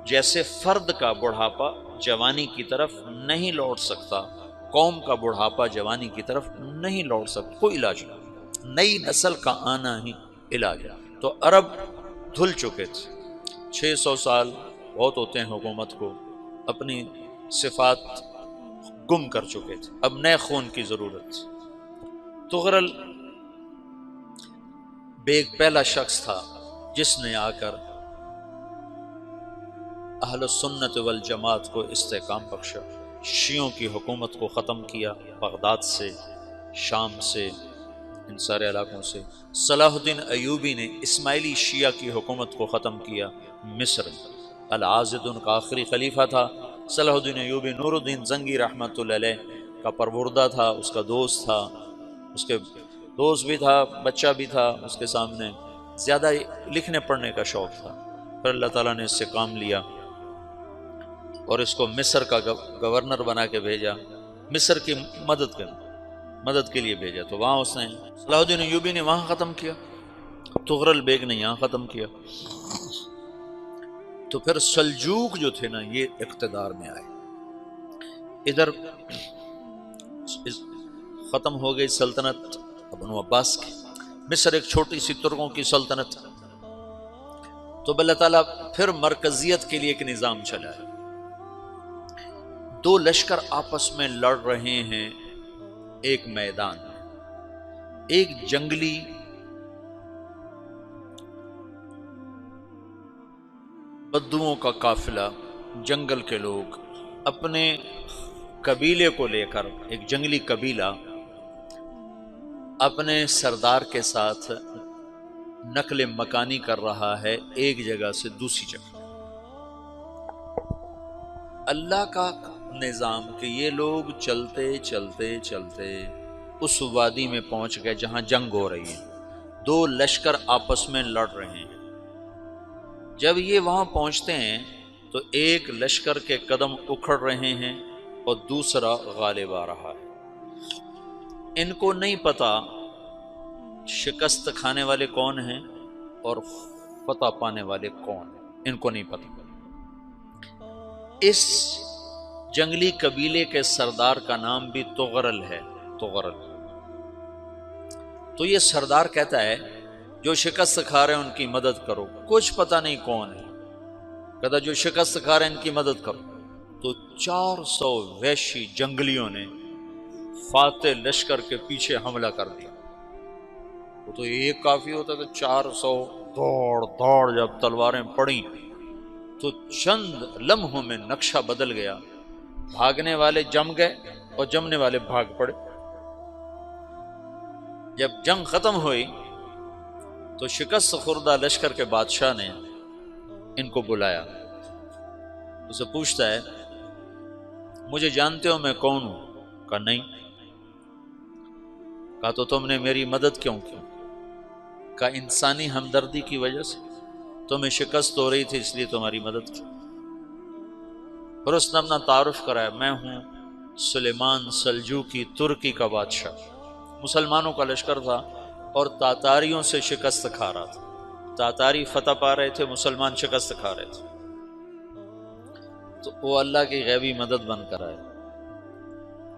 جیسے فرد کا بڑھاپا جوانی کی طرف نہیں لوٹ سکتا، قوم کا بڑھاپا جوانی کی طرف نہیں لوٹ سکتا، کوئی علاج نہیں، نئی نسل کا آنا ہی علاج ہے۔ تو عرب دھل چکے تھے، 600 سال بہت ہوتے ہیں حکومت کو، اپنی صفات گم کر چکے تھے، اب نئے خون کی ضرورت تھی۔ تغرل بیگ پہلا شخص تھا جس نے آ کر اہل سنت والجماعت کو استحکام بخشا، شیعوں کی حکومت کو ختم کیا، بغداد سے، شام سے، ان سارے علاقوں سے۔ صلاح الدین ایوبی نے اسماعیلی شیعہ کی حکومت کو ختم کیا، مصر۔ العاضد ان کا آخری خلیفہ تھا۔ صلاح الدین ایوبی نور الدین زنگی رحمۃ اللہ علیہ کا پروردہ تھا، اس کا دوست تھا، اس کے دوست بھی تھا، بچہ بھی تھا اس کے سامنے، زیادہ لکھنے پڑھنے کا شوق تھا۔ پھر اللہ تعالیٰ نے اس سے کام لیا اور اس کو مصر کا گورنر بنا کے بھیجا، مصر کی مدد کے لیے بھیجا، تو وہاں اس نے صلاح الدین ایوبی نے وہاں ختم کیا، تغرل بیگ نے یہاں ختم کیا۔ تو پھر سلجوق جو تھے نا یہ اقتدار میں آئے، ادھر ختم ہو گئی سلطنت بنو عباس کی، مصر ایک چھوٹی سی ترکوں کی سلطنت، تو اللہ تعالیٰ پھر مرکزیت کے لیے ایک نظام چلایا۔ دو لشکر آپس میں لڑ رہے ہیں ایک میدان میں، ایک جنگلی بدوؤں کا قافلہ، جنگل کے لوگ اپنے قبیلے کو لے کر، ایک جنگلی قبیلہ اپنے سردار کے ساتھ نقل مکانی کر رہا ہے ایک جگہ سے دوسری جگہ۔ اللہ کا نظام کہ یہ لوگ چلتے چلتے چلتے اس وادی میں پہنچ گئے جہاں جنگ ہو رہی ہے، دو لشکر آپس میں لڑ رہے ہیں۔ جب یہ وہاں پہنچتے ہیں تو ایک لشکر کے قدم اکھڑ رہے ہیں اور دوسرا غالب آ رہا ہے۔ ان کو نہیں پتا شکست کھانے والے کون ہیں اور فتح پانے والے کون ہیں، ان کو نہیں پتا۔ اس جنگلی قبیلے کے سردار کا نام بھی تغرل ہے، تغرل۔ تو یہ سردار کہتا ہے جو شکست کھا رہے ہیں ان کی مدد کرو، کچھ پتہ نہیں کون ہے، کہتا جو شکست کھا رہے ہیں ان کی مدد کرو۔ تو 400 وحشی جنگلیوں نے فاتح لشکر کے پیچھے حملہ کر دیا۔ وہ تو ایک کافی ہوتا تھا، 400 دوڑ دوڑ جب تلواریں پڑیں تو چند لمحوں میں نقشہ بدل گیا، بھاگنے والے جم گئے اور جمنے والے بھاگ پڑے۔ جب جنگ ختم ہوئی تو شکست خوردہ لشکر کے بادشاہ نے ان کو بلایا، اسے پوچھتا ہے مجھے جانتے ہو میں کون ہوں؟ کہا نہیں۔ کہا تو تم نے میری مدد کیوں کی؟ کہا انسانی ہمدردی کی وجہ سے، تمہیں شکست ہو رہی تھی اس لیے تمہاری مدد کی۔ پھر اس نے اپنا تعارف کرایا، میں ہوں سلیمان سلجوقی، ترکی کا بادشاہ۔ مسلمانوں کا لشکر تھا اور تاتاریوں سے شکست کھا رہا تھا، تاتاری فتح پا رہے تھے، مسلمان شکست کھا رہے تھے۔ تو وہ اللہ کی غیبی مدد بن کر آئے۔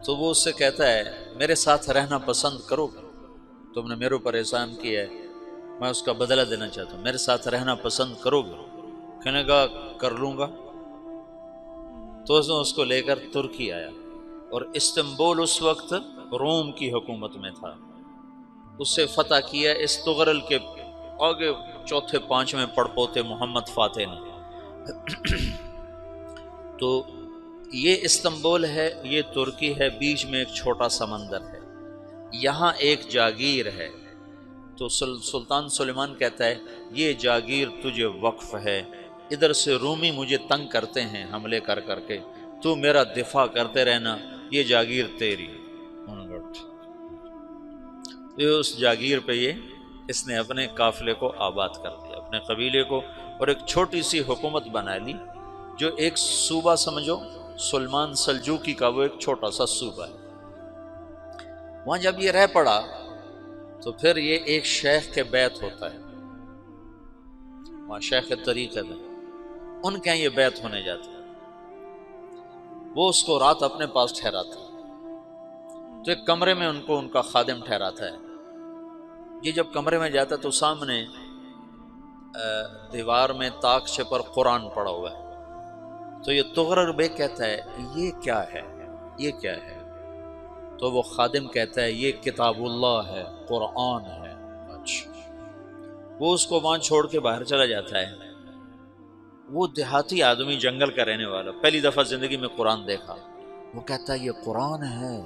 تو وہ اس سے کہتا ہے میرے ساتھ رہنا پسند کرو گے؟ تم نے میرے اوپر احسان کیا ہے، میں اس کا بدلہ دینا چاہتا ہوں، میرے ساتھ رہنا پسند کرو گے؟ کہنے کا کر لوں گا۔ تو اس کو لے کر ترکی آیا، اور استنبول اس وقت روم کی حکومت میں تھا، اسے فتح کیا اس تغرل کے آگے چوتھے پانچویں پڑپوتے محمد فاتح نے۔ تو یہ استنبول ہے، یہ ترکی ہے، بیچ میں ایک چھوٹا سمندر ہے، یہاں ایک جاگیر ہے۔ تو سلطان سلیمان کہتا ہے یہ جاگیر تجھے وقف ہے، ادھر سے رومی مجھے تنگ کرتے ہیں حملے کر کر کے، تو میرا دفاع کرتے رہنا، یہ جاگیر تیری۔ اس جاگیر پہ اس نے اپنے قافلے کو آباد کر دیا، اپنے قبیلے کو، اور ایک چھوٹی سی حکومت بنا لی، جو ایک صوبہ سمجھو سلمان سلجوقی کا، وہ ایک چھوٹا سا صوبہ ہے۔ وہاں جب یہ رہ پڑا تو پھر یہ ایک شیخ کے بیت ہوتا ہے، وہاں شیخ طریقت ہے، ان کے یہ بیعت ہونے جاتا ہے، وہ اس کو رات اپنے پاس ٹھہراتا ہے، تو ایک کمرے میں ان کو ان کا خادم ٹھہراتا ہے۔ یہ جب کمرے میں جاتا ہے تو سامنے دیوار میں طاقچے پر قرآن پڑا ہوا ہے، تو یہ تغرل بیگ کہتا ہے یہ کیا ہے، یہ کیا ہے؟ تو وہ خادم کہتا ہے یہ کتاب اللہ ہے، قرآن ہے۔ اچھا، وہ اس کو وہاں چھوڑ کے باہر چلا جاتا ہے۔ وہ دیہاتی آدمی، جنگل کا رہنے والا، پہلی دفعہ زندگی میں قرآن دیکھا، وہ کہتا ہے یہ قرآن ہے،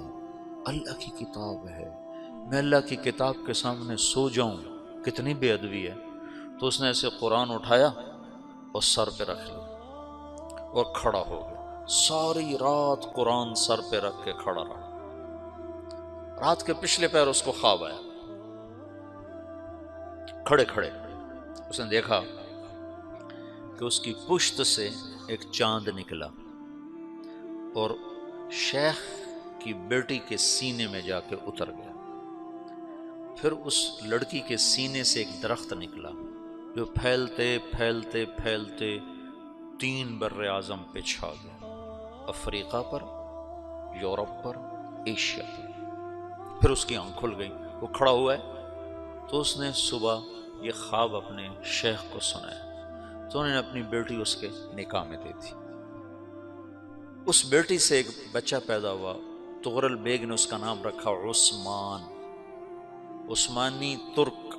اللہ کی کتاب ہے، میں اللہ کی کتاب کے سامنے سو جاؤں، کتنی بے ادبی ہے۔ تو اس نے ایسے قرآن اٹھایا اور سر پہ رکھ لیا اور کھڑا ہو گیا، ساری رات قرآن سر پہ رکھ کے کھڑا رہا۔ رات کے پچھلے پہر اس کو خواب آیا، کھڑے کھڑے اس نے دیکھا کہ اس کی پشت سے ایک چاند نکلا اور شیخ کی بیٹی کے سینے میں جا کے اتر گیا۔ پھر اس لڑکی کے سینے سے ایک درخت نکلا جو پھیلتے پھیلتے پھیلتے 3 بر اعظم پہ چھا گیا، افریقہ پر، یورپ پر، ایشیا پر۔ پھر اس کی آنکھ کھل گئی، وہ کھڑا ہوا ہے، تو اس نے صبح یہ خواب اپنے شیخ کو سنایا، تو انہوں نے اپنی بیٹی اس کے نکاح میں دے دی۔ اس بیٹی سے ایک بچہ پیدا ہوا، تغرل بیگ نے اس کا نام رکھا عثمان، عثمانی ترک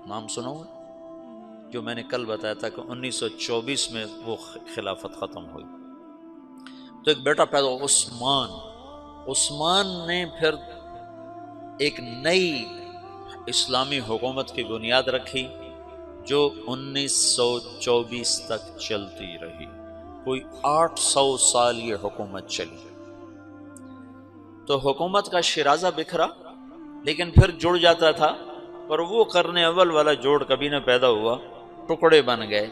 نام سنا ہوا، جو میں نے کل بتایا تھا کہ 1924 میں وہ خلافت ختم ہوئی، تو ایک بیٹا پیدا ہوا عثمان۔ عثمان نے پھر ایک نئی اسلامی حکومت کی بنیاد رکھی جو 1924 تک چلتی رہی، کوئی 800 سال یہ حکومت چلی۔ تو حکومت کا شیرازہ بکھرا لیکن پھر جڑ جاتا تھا، پر وہ قرن اول والا جوڑ کبھی نہ پیدا ہوا، ٹکڑے بن گئے۔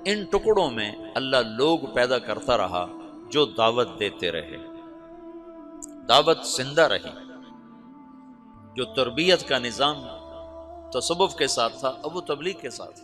ان ٹکڑوں میں اللہ لوگ پیدا کرتا رہا جو دعوت دیتے رہے، دعوت زندہ رہی۔ جو تربیت کا نظام تصوف کے ساتھ تھا اب وہ تبلیغ کے ساتھ۔